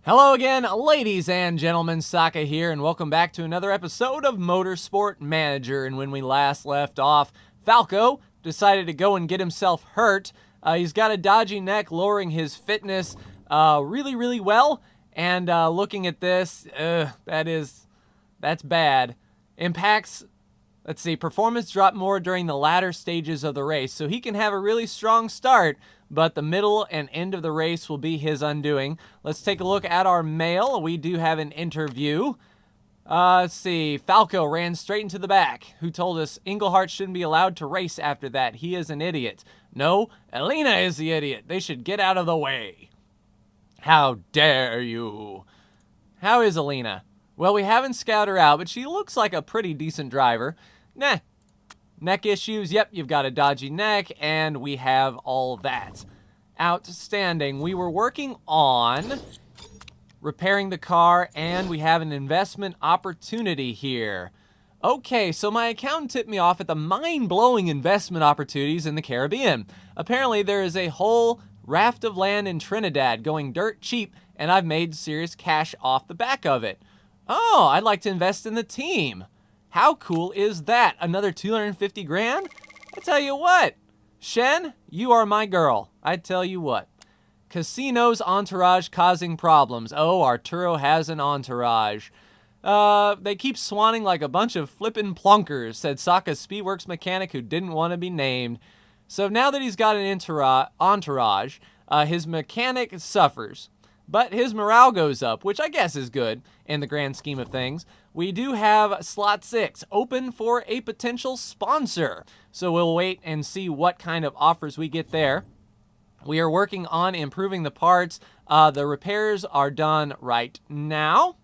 Hello again, ladies and gentlemen, Saka here, and welcome back to another episode of Motorsport Manager. And when we last left off, Falco decided to go and get himself hurt. He's got a dodgy neck, lowering his fitness really well. And looking at this, that's bad. Impacts, let's see, performance dropped more during the latter stages of the race. So he can have a really strong start, but the middle and end of the race will be his undoing. Let's take a look at our mail. We do have an interview. Let's see. Falco ran straight into the back. Who told us Engelhart shouldn't be allowed to race after that? He is an idiot. No, Elena is the idiot. They should get out of the way. How dare you? How is Elena? Well, we haven't scouted her out, but she looks like a pretty decent driver. Nah. Neck issues, yep, you've got a dodgy neck, and we have all that. Outstanding. We were working on repairing the car, and we have an investment opportunity here. Okay, so my accountant tipped me off at the mind-blowing investment opportunities in the Caribbean. Apparently, there is a whole raft of land in Trinidad going dirt cheap, and I've made serious cash off the back of it. Oh, I'd like to invest in the team. How cool is that? Another 250 grand? I tell you what, Shen, you are my girl. I tell you what. Casino's entourage causing problems. Oh, Arturo has an entourage. They keep swanning like a bunch of flippin' plunkers, said Saka's Speedworks mechanic who didn't want to be named. So now that he's got an entourage, his mechanic suffers. But his morale goes up, which I guess is good in the grand scheme of things. We do have slot 6 open for a potential sponsor. So we'll wait and see what kind of offers we get there. We are working on improving the parts. The repairs are done right now.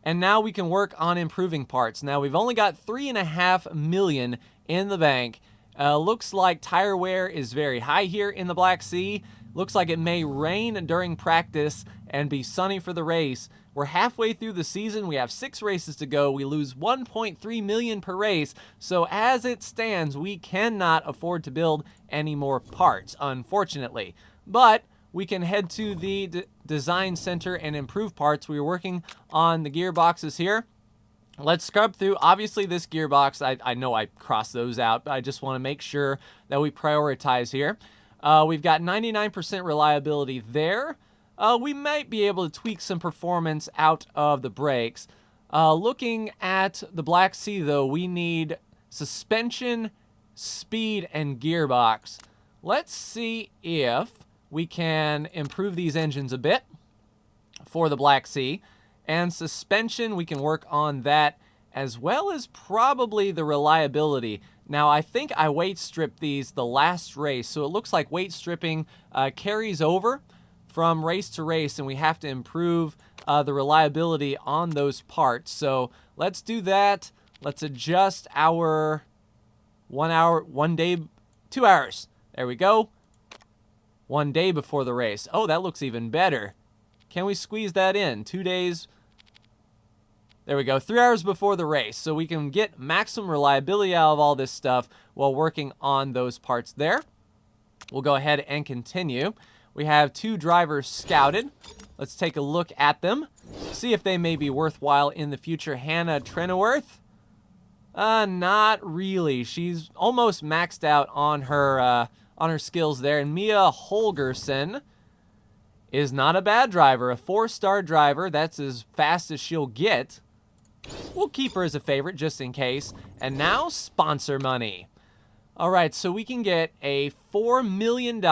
And now we can work on improving parts. Now we've only got $3.5 million in the bank. Looks like tire wear is very high here in the Black Sea. Looks like it may rain during practice and be sunny for the race. We're halfway through the season. We have 6 races to go. We lose $1.3 million per race. So as it stands, we cannot afford to build any more parts, unfortunately. But we can head to the design center and improve parts. We're working on the gearboxes here. Let's scrub through. Obviously, this gearbox, I know I crossed those out, but I just want to make sure that we prioritize here. We've got 99% reliability there. We might be able to tweak some performance out of the brakes. Looking at the Black Sea, though, we need suspension, speed, and gearbox. Let's see if we can improve these engines a bit for the Black Sea. And suspension, we can work on that, as well as probably the reliability. Now, I think I weight stripped these the last race, so it looks like weight stripping carries over from race to race, and we have to improve the reliability on those parts. So let's do that. Let's adjust our 1 hour, 1 day, 2 hours. There we go. 1 day before the race. Oh, that looks even better. Can we squeeze that in? 2 days. There we go, 3 hours before the race. So we can get maximum reliability out of all this stuff while working on those parts there. We'll go ahead and continue. We have 2 drivers scouted. Let's take a look at them. See if they may be worthwhile in the future. Hannah Trenworth? Not really. She's almost maxed out on her skills there. And Mia Holgerson is not a bad driver. A 4-star driver. That's as fast as she'll get. We'll keep her as a favorite just in case. And now, sponsor money. All right, so we can get a $4 million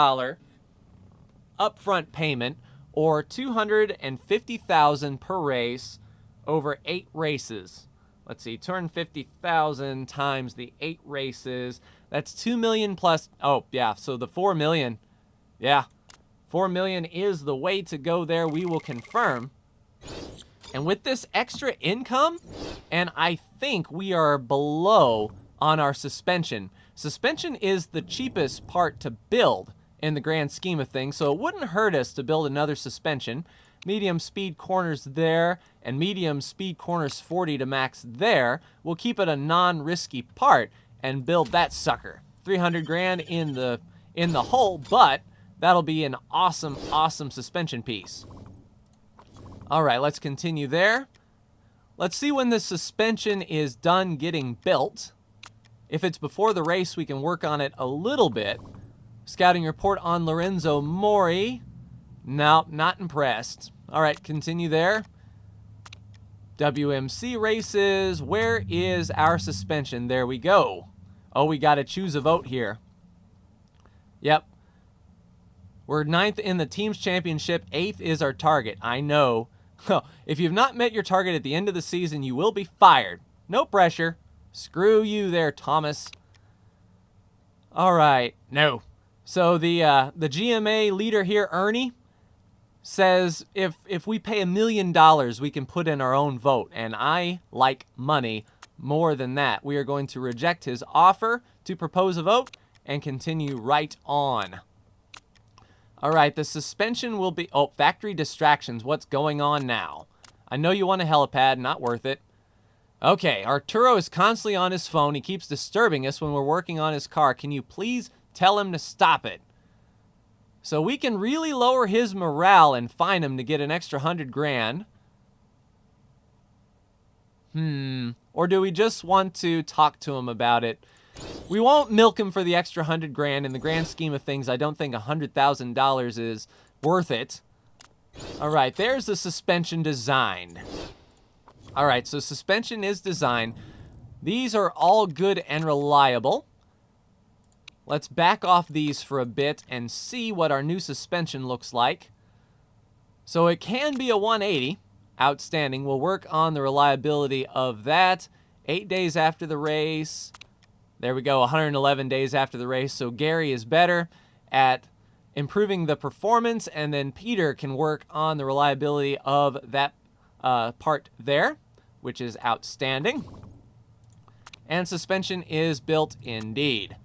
upfront payment, or $250,000 per race over 8 races. Let's see, $250,000 times the 8 races. That's $2 million plus. Oh, yeah, so the $4 million. Yeah, $4 million is the way to go there. We will confirm. And with this extra income, and I think we are below on our suspension. Suspension is the cheapest part to build in the grand scheme of things, so it wouldn't hurt us to build another suspension. Medium speed corners there, and medium speed corners 40 to max there. We'll keep it a non-risky part and build that sucker. 300 grand in the hole, but that'll be an awesome, awesome suspension piece. All right, let's continue there. Let's see when the suspension is done getting built. If it's before the race, we can work on it a little bit. Scouting report on Lorenzo Mori. No, not impressed. All right, continue there. WMC races. Where is our suspension? There we go. Oh, we got to choose a vote here. Yep. We're 9th in the team's championship. 8th is our target. I know. If you've not met your target at the end of the season, you will be fired. No pressure. Screw you there, Thomas. All right. No. So the GMA leader here, Ernie, says if we pay $1 million, we can put in our own vote. And I like money more than that. We are going to reject his offer to propose a vote and continue right on. All right, the suspension will be... Oh, factory distractions. What's going on now? I know you want a helipad. Not worth it. Okay, Arturo is constantly on his phone. He keeps disturbing us when we're working on his car. Can you please tell him to stop it? So we can really lower his morale and fine him to get an extra 100 grand. Or do we just want to talk to him about it? We won't milk him for the extra 100 grand. In the grand scheme of things, I don't think $100,000 is worth it. All right, there's the suspension designed. All right, so suspension is designed. These are all good and reliable. Let's back off these for a bit and see what our new suspension looks like. So it can be a 180. Outstanding. We'll work on the reliability of that. 8 days after the race. There we go, 111 days after the race. So Gary is better at improving the performance, and then Peter can work on the reliability of that part there, which is outstanding. And suspension is built indeed.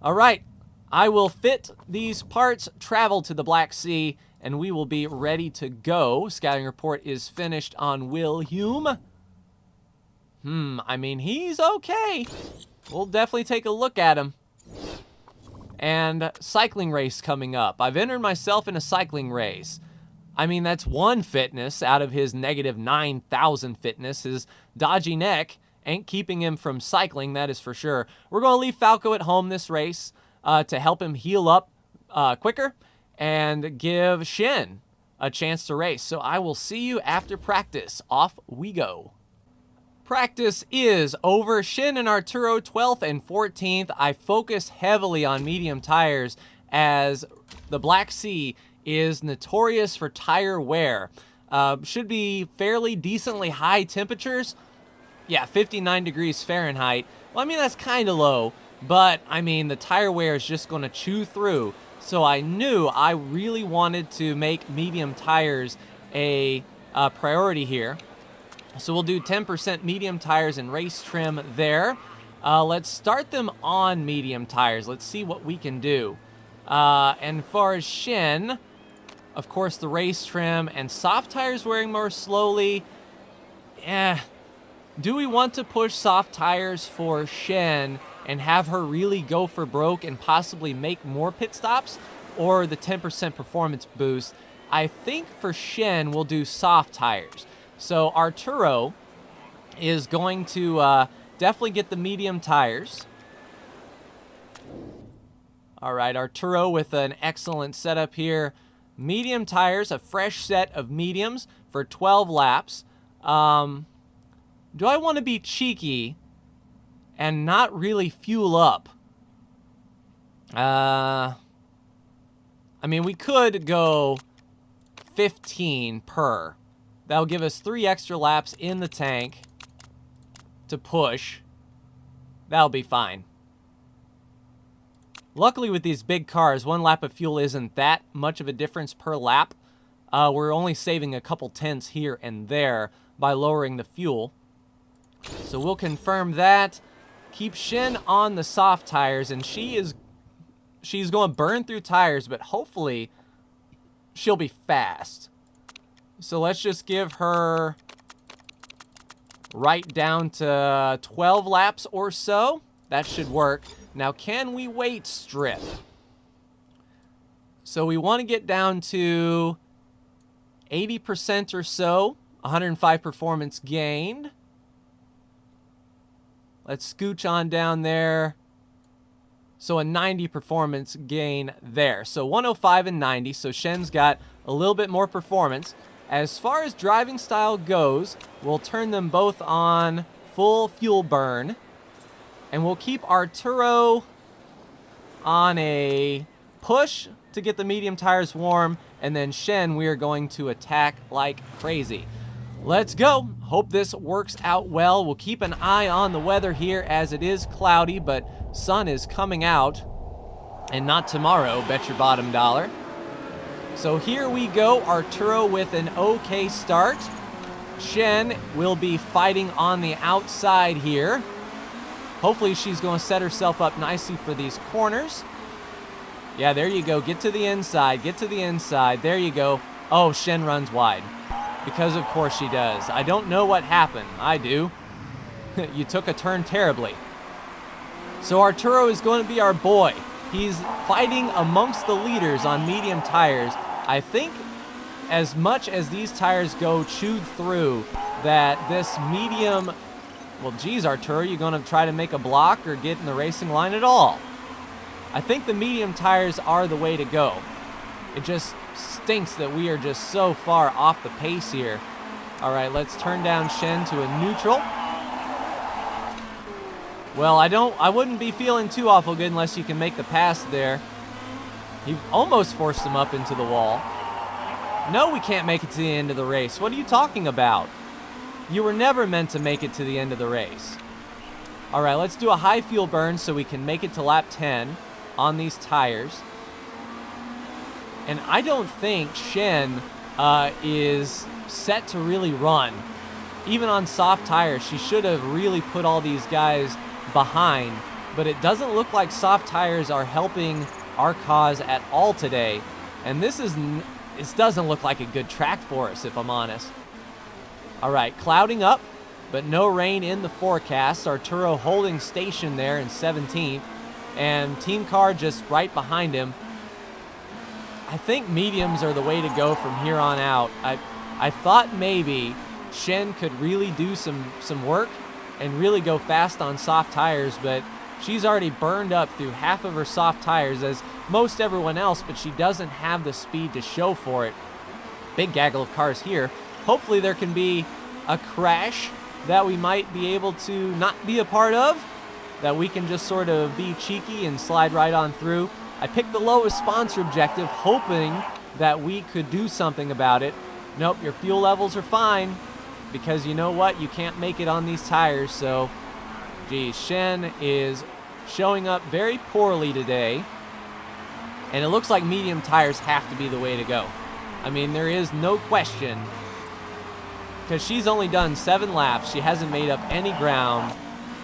All right, I will fit these parts, travel to the Black Sea, and we will be ready to go. Scouting report is finished on Wilhelm. I mean, he's okay. We'll definitely take a look at him. And cycling race coming up. I've entered myself in a cycling race. I mean, that's one fitness out of his negative 9,000 fitness. His dodgy neck ain't keeping him from cycling, that is for sure. We're going to leave Falco at home this race to help him heal up quicker and give Shin a chance to race. So I will see you after practice. Off we go. Practice is over. Shin and Arturo 12th and 14th. I focus heavily on medium tires as the Black Sea is notorious for tire wear. Should be fairly decently high temperatures. Yeah, 59 degrees Fahrenheit. Well, I mean, that's kind of low, but I mean, the tire wear is just going to chew through. So I knew I really wanted to make medium tires a priority here. So we'll do 10% medium tires and race trim there. Let's start them on medium tires. Let's see what we can do. And far as Shin, of course, the race trim and soft tires wearing more slowly. Do we want to push soft tires for Shin and have her really go for broke and possibly make more pit stops? Or the 10% performance boost? I think for Shin, we'll do soft tires. So Arturo is going to definitely get the medium tires. All right, Arturo with an excellent setup here. Medium tires, a fresh set of mediums for 12 laps. Do I want to be cheeky and not really fuel up? I mean, we could go 15 per. That'll give us 3 extra laps in the tank to push. That'll be fine. Luckily with these big cars, 1 lap of fuel isn't that much of a difference per lap. We're only saving a couple tenths here and there by lowering the fuel. So we'll confirm that. Keep Shin on the soft tires, and she's going to burn through tires, but hopefully she'll be fast. So let's just give her right down to 12 laps or so. That should work. Now, can we weight strip? So we want to get down to 80% or so, 105 performance gained. Let's scooch on down there. So a 90 performance gain there. So 105 and 90, so Shen's got a little bit more performance. As far as driving style goes, we'll turn them both on full fuel burn. And we'll keep Arturo on a push to get the medium tires warm. And then Shen, we are going to attack like crazy. Let's go. Hope this works out well. We'll keep an eye on the weather here as it is cloudy, but sun is coming out. And not tomorrow, bet your bottom dollar. So here we go. Arturo with an okay start. Shen will be fighting on the outside here. Hopefully she's going to set herself up nicely for these corners. Yeah, there you go. Get to the inside. Get to the inside. There you go. Oh, Shen runs wide. Because of course she does. I don't know what happened. I do. You took a turn terribly. So Arturo is going to be our boy. He's fighting amongst the leaders on medium tires. I think as much as these tires go chewed through, that this medium... Well, geez, Arturo, you going to try to make a block or get in the racing line at all? I think the medium tires are the way to go. It just stinks that we are just so far off the pace here. All right, let's turn down Shen to a neutral. Well, I wouldn't be feeling too awful good unless you can make the pass there. He almost forced him up into the wall. No, we can't make it to the end of the race. What are you talking about? You were never meant to make it to the end of the race. All right, let's do a high fuel burn so we can make it to lap 10 on these tires. And I don't think Shen is set to really run. Even on soft tires, she should have really put all these guys behind. But it doesn't look like soft tires are helping our cause at all today. And this doesn't look like a good track for us, if I'm honest. All right, clouding up, but no rain in the forecast. Arturo holding station there in 17th. And Team Car just right behind him. I think mediums are the way to go from here on out. I thought maybe Shen could really do some work and really go fast on soft tires, but she's already burned up through half of her soft tires as most everyone else, but she doesn't have the speed to show for it. Big gaggle of cars here. Hopefully there can be a crash that we might be able to not be a part of, that we can just sort of be cheeky and slide right on through. I picked the lowest sponsor objective, hoping that we could do something about it. Nope, your fuel levels are fine, because you know what? You can't make it on these tires, so... Geez, Shen is showing up very poorly today, and it looks like medium tires have to be the way to go. I mean, there is no question, because she's only done 7 laps. She hasn't made up any ground,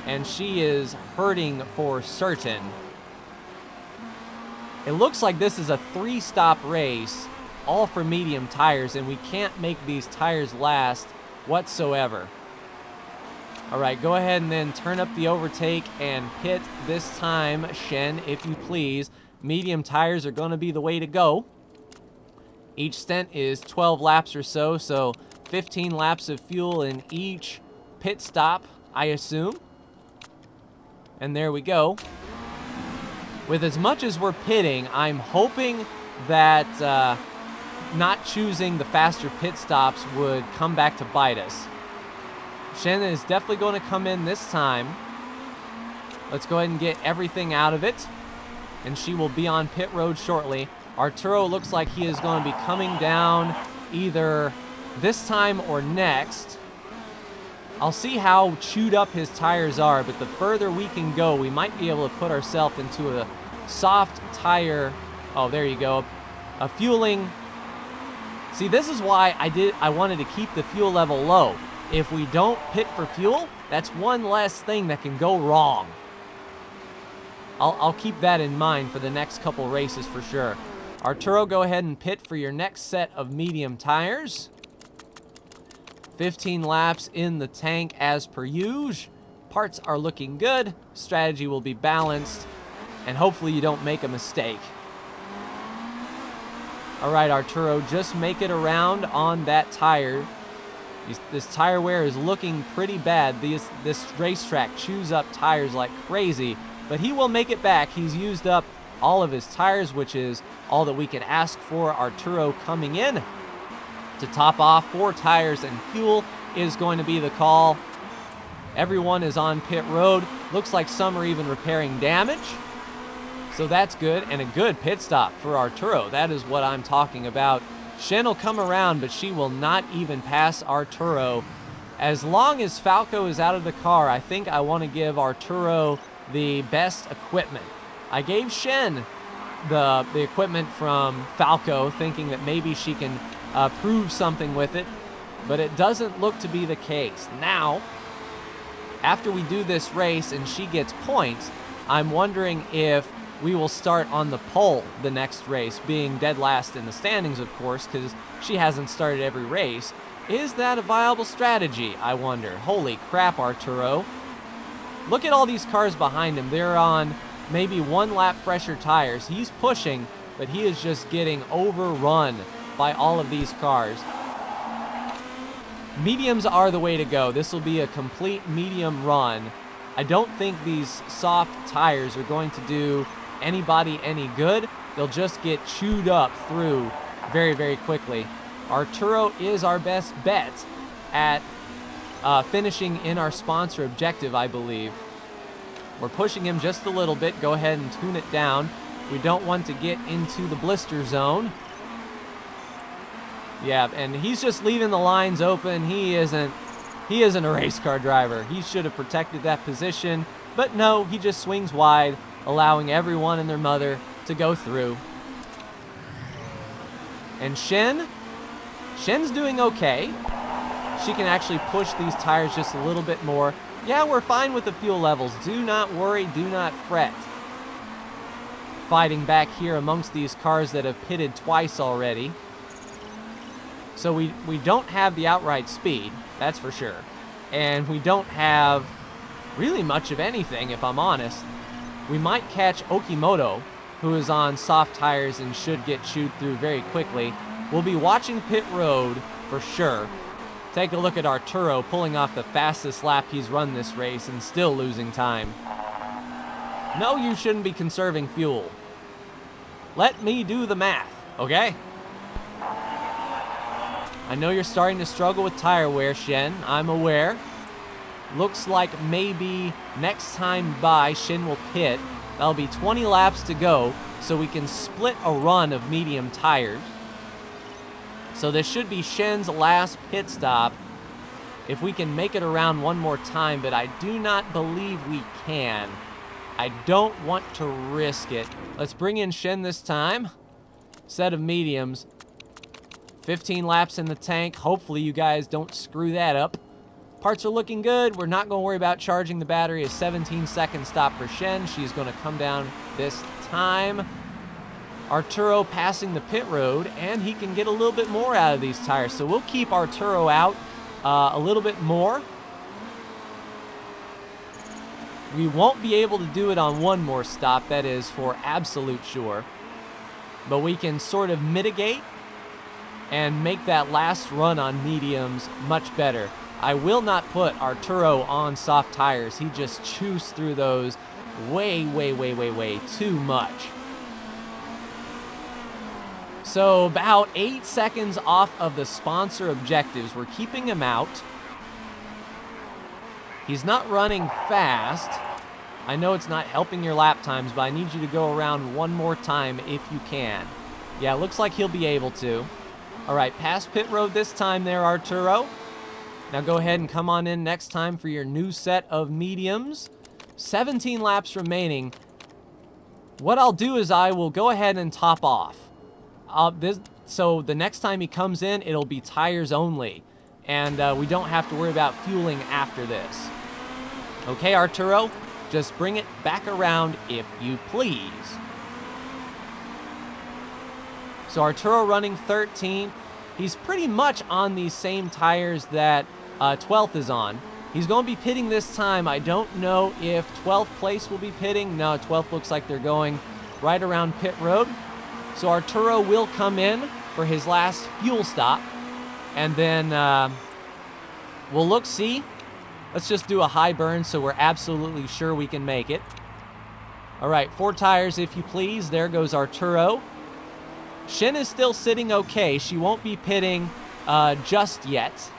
and she is hurting for certain. It looks like this is a 3-stop race, all for medium tires, and we can't make these tires last whatsoever. All right, go ahead and then turn up the overtake and pit this time, Shen, if you please. Medium tires are going to be the way to go. Each stint is 12 laps or so, so 15 laps of fuel in each pit stop, I assume. And there we go. With as much as we're pitting, I'm hoping that not choosing the faster pit stops would come back to bite us. Shen is definitely going to come in this time. Let's go ahead and get everything out of it. And she will be on pit road shortly. Arturo looks like he is going to be coming down either this time or next. I'll see how chewed up his tires are, but the further we can go, we might be able to put ourselves into a soft tire. Oh, there you go. A fueling. See, this is why I wanted to keep the fuel level low. If we don't pit for fuel, that's one less thing that can go wrong. I'll keep that in mind for the next couple races for sure. Arturo, go ahead and pit for your next set of medium tires. 15 laps in the tank as per usual. Parts are looking good. Strategy will be balanced. And hopefully you don't make a mistake. All right, Arturo, just make it around on that tire. This tire wear is looking pretty bad. This racetrack chews up tires like crazy, but he will make it back. He's used up all of his tires, which is all that we can ask for. Arturo coming in to top off. 4 tires and fuel is going to be the call. Everyone is on pit road. Looks like some are even repairing damage. So that's good, and a good pit stop for Arturo. That is what I'm talking about. Shen will come around, but she will not even pass Arturo. As long as Falco is out of the car, I think I want to give Arturo the best equipment. I gave Shen the equipment from Falco, thinking that maybe she can prove something with it, but it doesn't look to be the case. Now, after we do this race and she gets points, I'm wondering if we will start on the pole the next race, being dead last in the standings, of course, because she hasn't started every race. Is that a viable strategy, I wonder? Holy crap, Arturo. Look at all these cars behind him. They're on maybe 1 lap fresher tires. He's pushing, but he is just getting overrun by all of these cars. Mediums are the way to go. This will be a complete medium run. I don't think these soft tires are going to do anybody any good. They'll just get chewed up through very, very quickly. Arturo is our best bet at finishing in our sponsor objective, I believe. We're pushing him just a little bit. Go ahead and tune it down. We don't want to get into the blister zone. Yeah, and he's just leaving the lines open. He isn't a race car driver. He should have protected that position, but no, he just swings wide, allowing everyone and their mother to go through. And Shen's doing okay. She can actually push these tires just a little bit more. Yeah, we're fine with the fuel levels. Do not worry, do not fret. Fighting back here amongst these cars that have pitted twice already. So we don't have the outright speed, that's for sure. And we don't have really much of anything, if I'm honest. We might catch Okimoto, who is on soft tires and should get chewed through very quickly. We'll be watching pit road for sure. Take a look at Arturo pulling off the fastest lap he's run this race and still losing time. No, you shouldn't be conserving fuel. Let me do the math, okay? I know you're starting to struggle with tire wear, Shen. I'm aware. Looks like maybe next time by, Shen will pit. That'll be 20 laps to go, so we can split a run of medium tires. So this should be Shen's last pit stop if we can make it around one more time, but I do not believe we can. I don't want to risk it. Let's bring in Shen this time. Set of mediums. 15 laps in the tank. Hopefully you guys don't screw that up. Parts are looking good. We're not going to worry about charging the battery. A 17-second stop for Shen. She's going to come down this time. Arturo passing the pit road, and he can get a little bit more out of these tires. So we'll keep Arturo out a little bit more. We won't be able to do it on one more stop, that is for absolute sure. But we can sort of mitigate and make that last run on mediums much better. I will not put Arturo on soft tires. He just chews through those way too much. So about 8 seconds off of the sponsor objectives. We're keeping him out. He's not running fast. I know it's not helping your lap times, but I need you to go around one more time if you can. Yeah, looks like he'll be able to. All right, past pit road this time there, Arturo. Now go ahead and come on in next time for your new set of mediums. 17 laps remaining. What I'll do is I will go ahead and top off. So the next time he comes in, it'll be tires only. And we don't have to worry about fueling after this. Okay, Arturo? Just bring it back around if you please. So Arturo running 13th. He's pretty much on these same tires that 12th is on. He's going to be pitting this time. I don't know if 12th place will be pitting. No, 12th looks like they're going right around pit road. So Arturo will come in for his last fuel stop, and then we'll look, see. Let's just do a high burn so we're absolutely sure we can make it. All right, 4 tires if you please. There goes Arturo. Shin is still sitting okay. She won't be pitting just yet.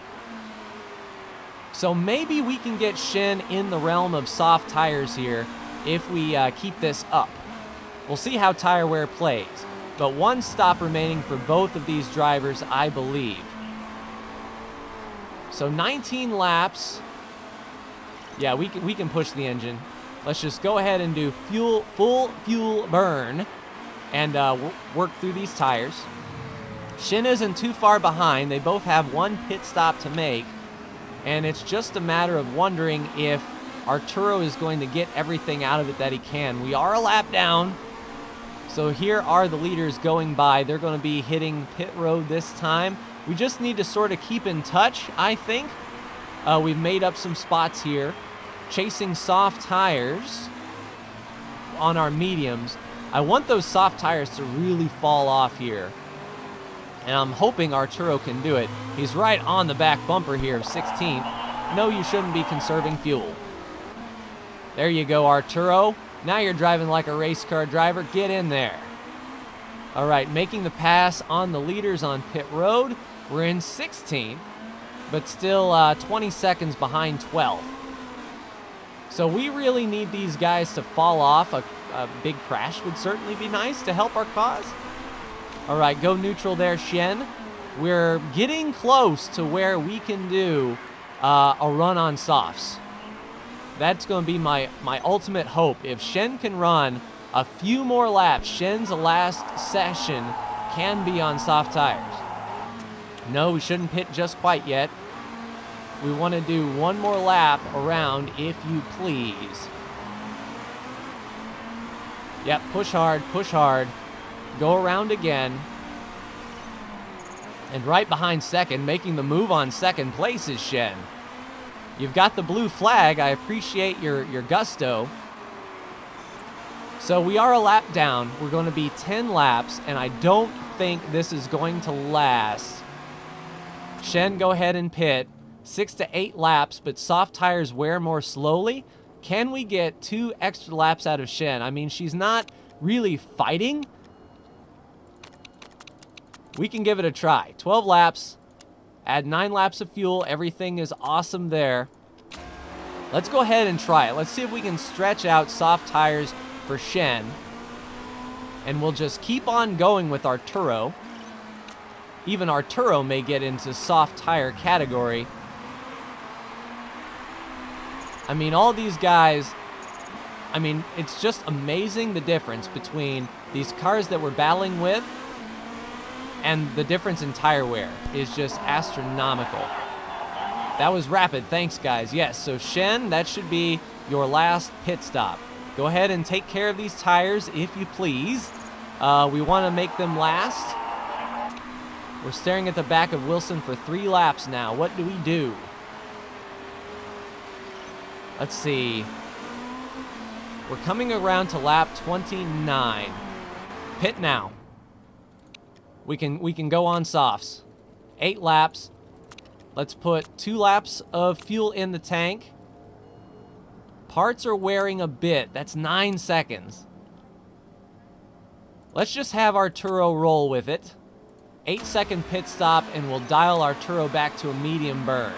So maybe we can get Shin in the realm of soft tires here if we keep this up. We'll see how tire wear plays. But 1 stop remaining for both of these drivers, I believe. So 19 laps. Yeah, we can push the engine. Let's just go ahead and do full fuel burn and work through these tires. Shin isn't too far behind. They both have 1 pit stop to make, and it's just a matter of wondering if Arturo is going to get everything out of it that he can. We are a lap down, so here are the leaders going by. They're going to be hitting pit road this time. We just need to sort of keep in touch, I think. We've made up some spots here. Chasing soft tires on our mediums. I want those soft tires to really fall off here, and I'm hoping Arturo can do it. He's right on the back bumper here of 16th. No, you shouldn't be conserving fuel. There you go, Arturo. Now you're driving like a race car driver. Get in there. All right, making the pass on the leaders on pit road. We're in 16th, but still 20 seconds behind 12th. So we really need these guys to fall off. A big crash would certainly be nice to help our cause. All right, go neutral there, Shen. We're getting close to where we can do a run on softs. That's going to be my ultimate hope. If Shen can run a few more laps, Shen's last session can be on soft tires. No, we shouldn't pit just quite yet. We want to do 1 more lap around, if you please. Yep, push hard, push hard. Go around again. And right behind second, making the move on second place is Shen. You've got the blue flag. I appreciate your gusto. So we are a lap down. We're going to be 10 laps, and I don't think this is going to last. Shen, go ahead and pit. 6 to 8 laps, but soft tires wear more slowly. Can we get 2 extra laps out of Shen? I mean, she's not really fighting. We can give it a try. 12 laps, add 9 laps of fuel. Everything is awesome there. Let's go ahead and try it. Let's see if we can stretch out soft tires for Shen. And we'll just keep on going with Arturo. Even Arturo may get into soft tire category. I mean, all these guys, I mean, it's just amazing the difference between these cars that we're battling with and the difference in tire wear is just astronomical. That was rapid. Thanks, guys. Yes, so Shen, that should be your last pit stop. Go ahead and take care of these tires, if you please. We want to make them last. We're staring at the back of Wilson for 3 laps now. What do we do? Let's see. We're coming around to lap 29. Pit now. We can go on softs. 8 laps. Let's put 2 laps of fuel in the tank. Parts are wearing a bit. That's 9 seconds. Let's just have Arturo roll with it. 8-second pit stop, and we'll dial Arturo back to a medium burn.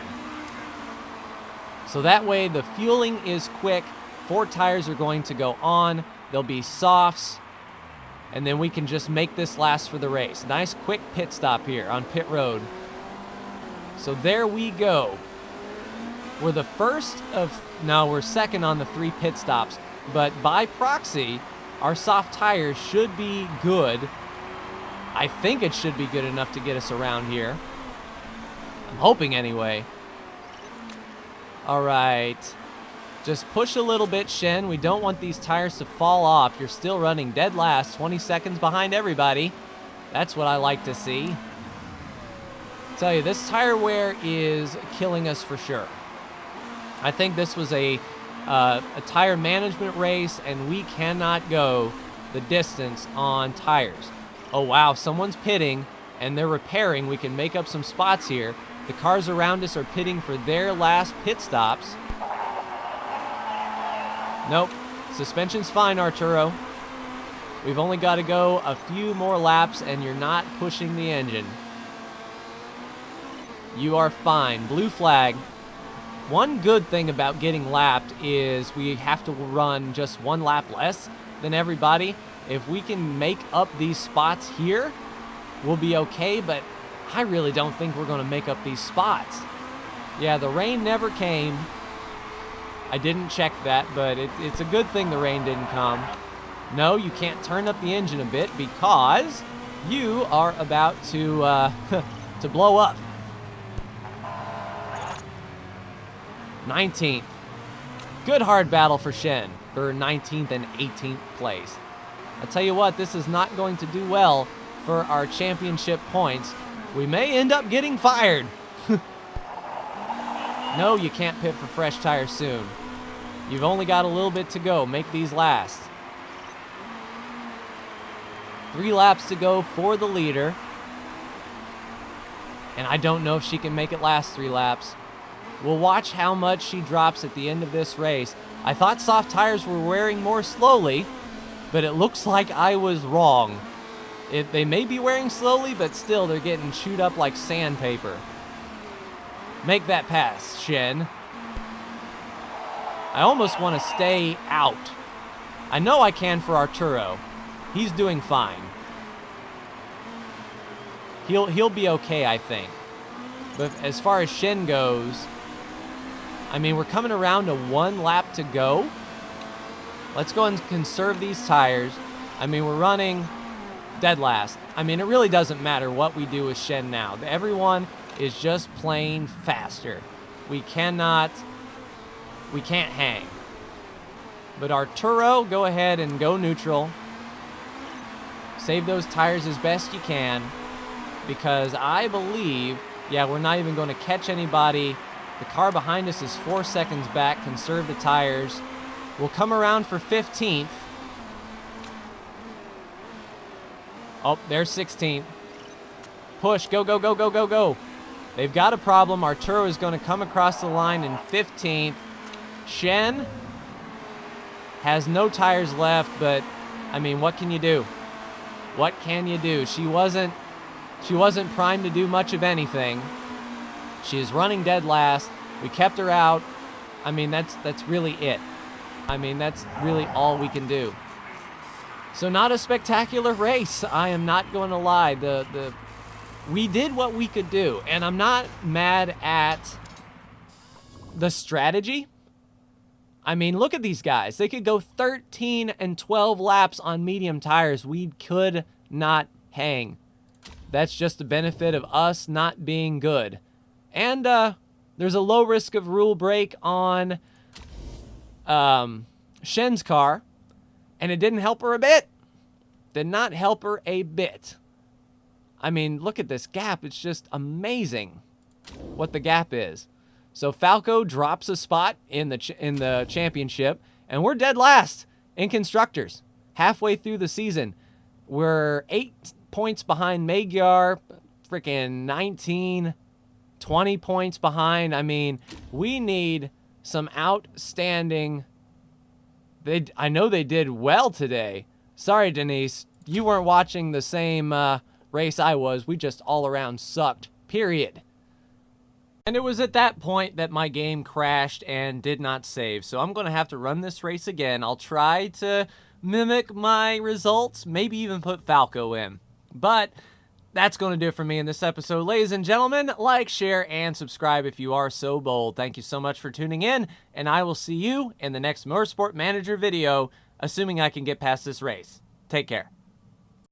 So that way the fueling is quick. 4 tires are going to go on. There'll be softs. And then we can just make this last for the race. Nice quick pit stop here on pit road. So there we go. We're the first of, no, we're second on the 3 pit stops. But by proxy, our soft tires should be good. I think it should be good enough to get us around here. I'm hoping anyway. All right. Just push a little bit, Shen. We don't want these tires to fall off. You're still running dead last, 20 seconds behind everybody. That's what I like to see. Tell you, this tire wear is killing us for sure. I think this was a tire management race, and we cannot go the distance on tires. Oh, wow, someone's pitting, and they're repairing. We can make up some spots here. The cars around us are pitting for their last pit stops. Nope, suspension's fine, Arturo. We've only got to go a few more laps, and you're not pushing the engine. You are fine. Blue flag. One good thing about getting lapped is we have to run just one lap less than everybody. If we can make up these spots here, we'll be okay, but I really don't think we're going to make up these spots. Yeah, the rain never came. I didn't check that, but it's a good thing the rain didn't come. No, you can't turn up the engine a bit because you are about to to blow up. 19th. Good hard battle for Shen for 19th and 18th place. I tell you what, this is not going to do well for our championship points. We may end up getting fired. No, you can't pit for fresh tires soon. You've only got a little bit to go. Make these last. 3 laps to go for the leader. And I don't know if she can make it last 3 laps. We'll watch how much she drops at the end of this race. I thought soft tires were wearing more slowly, but it looks like I was wrong. They may be wearing slowly, but still they're getting chewed up like sandpaper. Make that pass, Shen. I almost want to stay out. I know I can for Arturo. He's doing fine. He'll be okay, I think. But as far as Shen goes, I mean, we're coming around to 1 lap to go. Let's go and conserve these tires. I mean, we're running dead last. I mean, it really doesn't matter what we do with Shen now. Everyone is just playing faster. We can't hang. But Arturo, go ahead and go neutral. Save those tires as best you can, because I believe, yeah, we're not even going to catch anybody. The car behind us is 4 seconds back. Conserve the tires. We'll come around for 15th. Oh, there's 16th. Push, go, go, go, go, go, go. They've got a problem. Arturo is going to come across the line in 15th. Shen has no tires left, but, I mean, what can you do? What can you do? She wasn't primed to do much of anything. She is running dead last. We kept her out. I mean, that's really it. I mean, that's really all we can do. So not a spectacular race. I am not going to lie. We did what we could do, and I'm not mad at the strategy. I mean, look at these guys. They could go 13 and 12 laps on medium tires. We could not hang. That's just the benefit of us not being good. And there's a low risk of rule break on Shen's car, and it didn't help her a bit. Did not help her a bit. I mean, look at this gap. It's just amazing what the gap is. So Falco drops a spot in the championship, and we're dead last in constructors. Halfway through the season, we're 8 points behind Magyar, freaking 19, 20 points behind. I mean, we need some outstanding. I know they did well today. Sorry, Denise, you weren't watching the same race I was. We just all around sucked, period. And it was at that point that my game crashed and did not save. So I'm going to have to run this race again. I'll try to mimic my results, maybe even put Falco in. But that's going to do it for me in this episode. Ladies and gentlemen, like, share, and subscribe if you are so bold. Thank you so much for tuning in, and I will see you in the next Motorsport Manager video, assuming I can get past this race. Take care.